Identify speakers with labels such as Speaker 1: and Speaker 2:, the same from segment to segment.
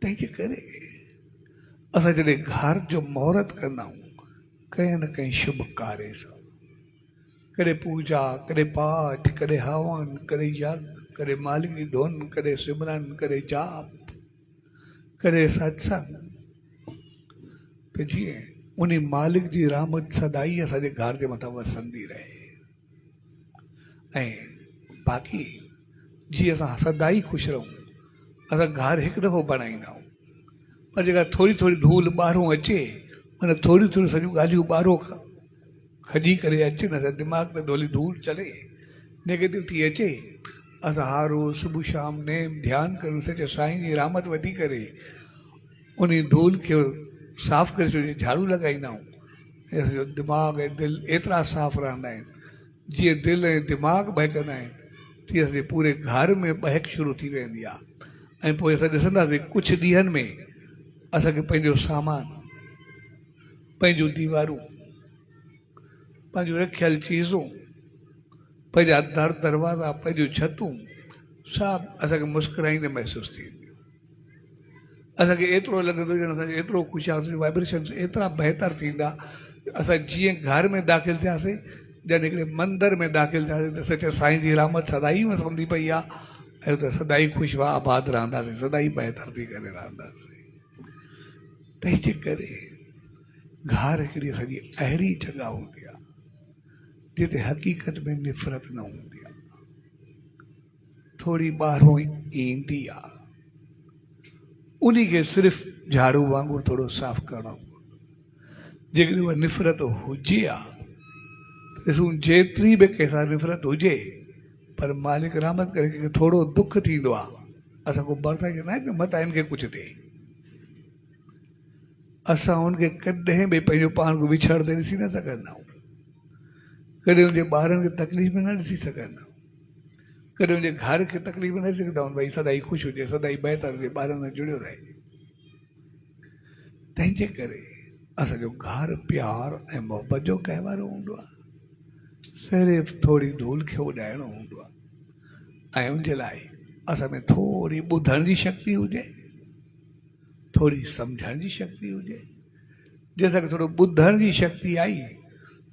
Speaker 1: तंहिंजे करे असां जॾहिं घर जो महूरत कंदा आहियूं कंहिं न कंहिं शुभ कार्य सां, कॾहिं पूजा, कॾहिं पाठ, कॾहिं हवन, कॾहिं यज्ञ, कॾहिं मालिक जी धुन, कॾहिं सिमरन, कॾहिं जाप, कॾहिं सत्संग, त जीअं उन मालिक जी रहमत सदाई असांजे घर जे मथां वसंदी रहे। ऐं बाक़ी जीअं असां सदाई ख़ुशि रहूं, असां घर हिकु दफ़ो बणाईंदा आहियूं, पर जेका थोरी थोरी धूल ॿाहिरों अचे, माना थोरी थोरी सॼियूं ॻाल्हियूं ॿाहिरों खॼी करे अचे, न त दिमाग़ ते डोली धूल चले, नेगेटिव थी अचे, असां हर रोज़ सुबुह शाम नेम ध्यानु करूं, सचे साईं जी रहमत वधी करे उन धूल खे साफ़ करे छॾियो, झाड़ू लॻाईंदा आहियूं, ऐं असांजो दिमाग़ ऐं दिलि एतिरा साफ़ रहंदा आहिनि। जीअं दिलि ऐं दिमाग़ बहकंदा आहिनि, तीअं असांजे पूरे घर में बहक शुरू थी वेंदी आहे। ऐं पोइ असां ॾिसंदासीं कुझु ॾींहंनि में असांखे पंहिंजो सामान, पंहिंजूं दीवारूं, पंहिंजूं रखियल चीज़ूं, पंहिंजा दर दरवाज़ा, पंहिंजूं छतूं सभु असांखे मुस्कुराईंदे महसूसु थींदियूं। असांखे एतिरो लॻंदो ॼण असांजो एतिरो ख़ुशि आहे, असांजो वाइब्रेशन्स एतिरा बहितर थींदा। असां जीअं घर में दाख़िल थियासीं, जॾहिं हिकिड़े मंदर में दाख़िल थियासीं, त सच साईं जी रहमत सदाई वसंदी पई आहे, ऐं हुते सदाई ख़ुशि आबाद रहंदासीं, सदाई बहितर थी करे रहंदासीं। तंहिंजे करे घर हिकिड़ी असांजी अहिड़ी जॻह हूंदी आहे जिते हक़ीक़त में निफ़रत न हूंदी आहे, थोड़ी ॿाहिरों ईंदी आहे, उन खे सिर्फ़ु झाड़ू वांगुरु थोरो साफ़ करणो पवंदो। जेकॾहिं उहा निफ़रत हुजे आहे, ॾिसूं जेतिरी बि कंहिंसां निफ़रत हुजे, पर मालिक रहमत करे कंहिंखे थोरो दुख थींदो आहे, असां को बर्दाश्त न आहे, मत हिन खे कुझु थिए, असां हुनखे कॾहिं बि पंहिंजो पाण खे विछड़ंदे ॾिसी न सघंदा आहियूं, कॾहिं हुनजे ॿारनि खे तकलीफ़ में न ॾिसी सघंदा आहियूं, कॾहिं हुनजे घर खे तकलीफ़ में न ॾिसी सघंदा आहियूं, भई सदाई ख़ुशि हुजे, सदाई बहितर हुजे, ॿारनि सां जुड़ियो रहे। तंहिंजे करे असांजो घर प्यार ऐं मोहबत जो गहवारो हूंदो आहे, सिर्फ़ु थोरी धूल खे उॾाइणो हूंदो आहे। ऐं उनजे लाइ असां में थोरी ॿुधण जी शक्ति हुजे, थोरी सम्झण जी शक्ति हुजे। जंहिंसां की थोरो ॿुधण जी शक्ति आई,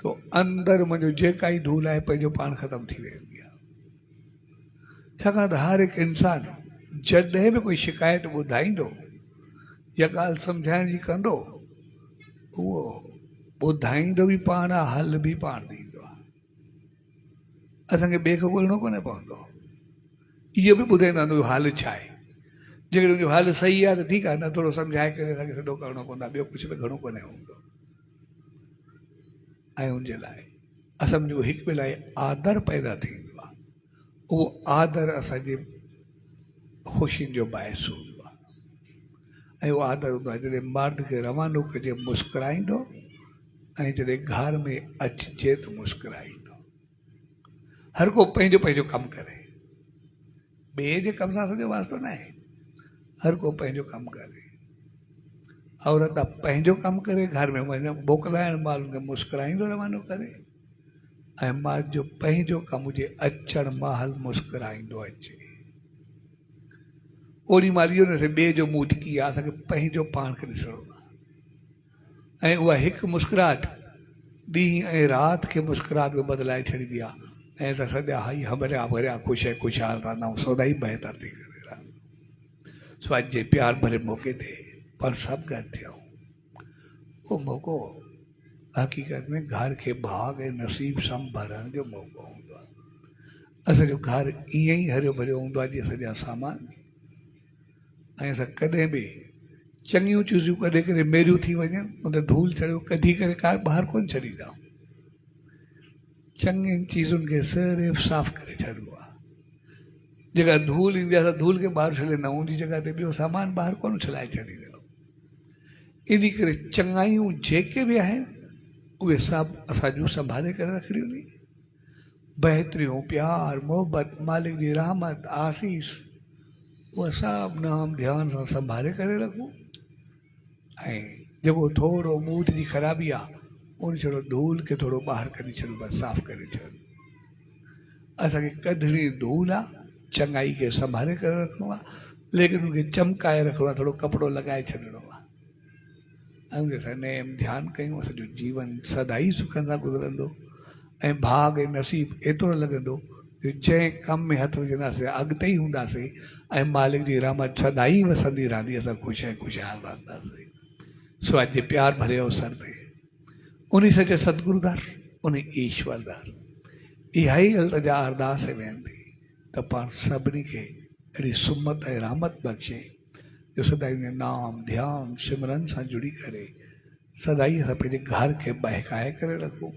Speaker 1: तो अंदरि मुंहिंजो जेका ई धूल आहे पंहिंजो पाण ख़तमु थी वेंदी आहे। छाकाणि त हर हिकु इंसानु जॾहिं बि कोई शिकायत ॿुधाईंदो या ॻाल्हि सम्झाइण जी कंदो, उहो ॿुधाईंदो बि पाण आहे, हल बि पाण ॾींदो आहे। असांखे ॿिए खे ॻोल्हणो कोन्हे पवंदो, इहो बि ॿुधाईंदा तुंहिंजो हाल छा आहे। जेकॾहिं तुंहिंजो हाल सही आहे त ठीकु आहे, न थोरो सम्झाए करे असांखे सॼो करिणो पवंदो आहे, ॿियो कुझु बि घणो कोन्हे हूंदो। ऐं उनजे लाइ असां जो हिकु ॿिए लाइ आदर पैदा थींदो आहे, उहो आदर असांजे ख़ुशियुनि जो बाहिसु हूंदो आहे। ऐं उहो आदर हूंदो आहे जॾहिं मर्द खे रवानो कजे मुस्कुराईंदो, ऐं जॾहिं घर में अचिजे त मुस्कुराईंदो। हर को पंहिंजो पंहिंजो कमु करे, ॿिए जे कम सां असांजो वास्तो न आहे, हर को पंहिंजो कमु करे। औरत पंहिंजो कमु करे, घर में वञण मोकिलाइण महिल उनखे मुस्कुराईंदो रवानो करे, ऐं मर्द जो पंहिंजो कमु हुजे अचण महिल मुस्कुराईंदो अचे। ओॾी महिल इहो न थिए ॿिए जो मुंहुं टिकी आहे, असांखे पंहिंजो पाण खे ॾिसणो आहे। ऐं उहा हिकु मुस्कुराहट ॾींहुं ऐं राति खे मुस्कुराहट में बदिलाए छॾींदी आहे, ऐं असां सॼा हाई हमरिया भरिया ख़ुशि ऐं ख़ुशहाल रहंदा आहियूं, सदाई बहितर थी करे रहंदा। सो अॼु जे प्यार भरे मौक़े ते पाण सभु गॾु थियूं, उहो मौक़ो हक़ीक़त में घर खे भाग ऐं नसीब सां भरण जो मौक़ो हूंदो आहे। असांजो घर ईअं ई हरियो भरियो हूंदो आहे जीअं सॼा सामान, ऐं असां कॾहिं बि चङियूं चीज़ूं कॾहिं कॾहिं मेरियूं थी वञनि, उन ते धूल चढ़ियो कढी करे का ॿाहिरि कोन छॾींदा आहियूं। चङियुनि चीज़ुनि खे सिर्फ़ु साफ़ करे छॾिबो आहे। जेका धूल ईंदी आहे, असां धूल खे ॿाहिरि छॾींदा आहियूं, उनजी जॻह ते ॿियो सामान ॿाहिरि कोन छॾाए छॾींदा आहियूं। इन करे चङायूं जेके बि आहिनि उहे सभु असांजूं संभाले करे रखणियूं नी, बहितरियूं, प्यार, मोहबत, मालिक जी रहमत, आसीस, उहा सभु नाम ध्यान सां संभाले करे रखूं। ऐं जेको थोरो मूड जी ख़राबी आहे, उन छड़ो धूल खे थोरो ॿाहिरि कढी छॾियो, बसि साफ़ करे छॾियो। असांखे कढणी धूल आहे, चङाई खे संभाले करे रखिणो आहे, लेकिन उनखे चमकाए रखिणो आहे, थोरो कपिड़ो लॻाए छॾिणो आहे। ऐं असां नेम ध्यानु कयूं, असांजो जीवन सदाई सुखनि सां गुज़रंदो ऐं भाग ऐं नसीब एतिरो लॻंदो जो जंहिं कम में हथ विझंदासीं अॻिते ई हूंदासीं ऐं मालिक जी रहमत सदाई वसंदी रहंदी, असां ख़ुशि ऐं ख़ुशहाल रहंदासीं। सो अॼु जे प्यार भरे अवसर ते उन सचे सतगुरुदार, उन ईश्वरदार इहा ई अल्तजा अरदास ऐं वेंदी त पाण सभिनी खे अहिड़ी सुमत ऐं रहमत बख़्शे जो सदाई उन नाम ध्यानु सिमरन सां जुड़ी करे सदाई असां पंहिंजे घर खे बहकाए करे रखूं।